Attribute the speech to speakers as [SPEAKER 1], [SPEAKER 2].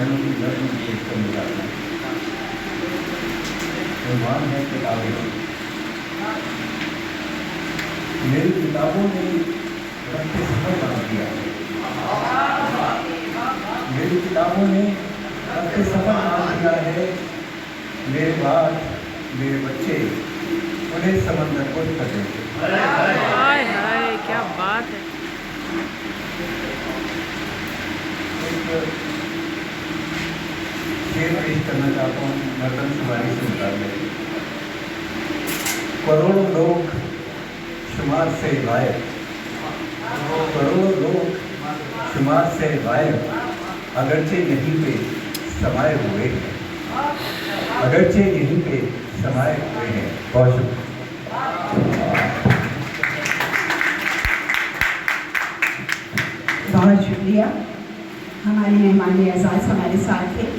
[SPEAKER 1] बहनों की नज्म ये समझा मान है किताबें। मेरी किताबों ने रखते सफर बना दिया है। मेरी किताबों ने रखते सफर बना दिया है। मेरे बाद मेरे बच्चे उन्हें समंदर को कर देंगे।
[SPEAKER 2] हाय हाय क्या बात है।
[SPEAKER 1] शेर पेश करना चाहता हूँ मर्दन शुमारी से मुताबिक। करोड़ों लोग शुमार से गायब, करोड़ों लोग शुमार से गायब, अगरचे यहीं पे समाये हुए हैं, अगरचे यहीं पे समाये हुए हैं। बहुत शुक्रिया।
[SPEAKER 3] बहुत शुक्रिया। हमारे मेहमान एजाज हमारे साथ थे।